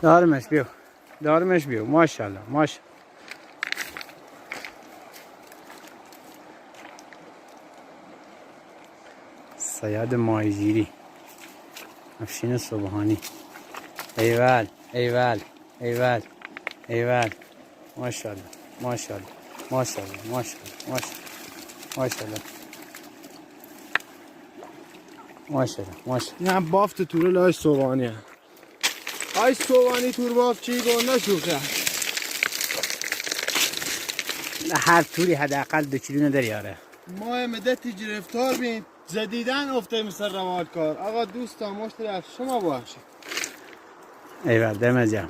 دارمش بیو، دارمش بیو. ماشاءالله ماشاءالله. صیاد ماهیگیری افشین صبحانی. ایول ایول ایول ایول. ماشاءالله ماشاءالله ماشاءالله ماشاءالله ماشاءالله ماشاءالله ماشاءالله. نه بافت توره لای صبحانی های صبحانی تور باف چی گنده شوخه هر توری حداقل 2 کیلو نداری آره. ما مدتی گرفتار بین زدیدن افته مثل روال کار. آقا دوستان مشتری از شما باشه. ایول دم جم.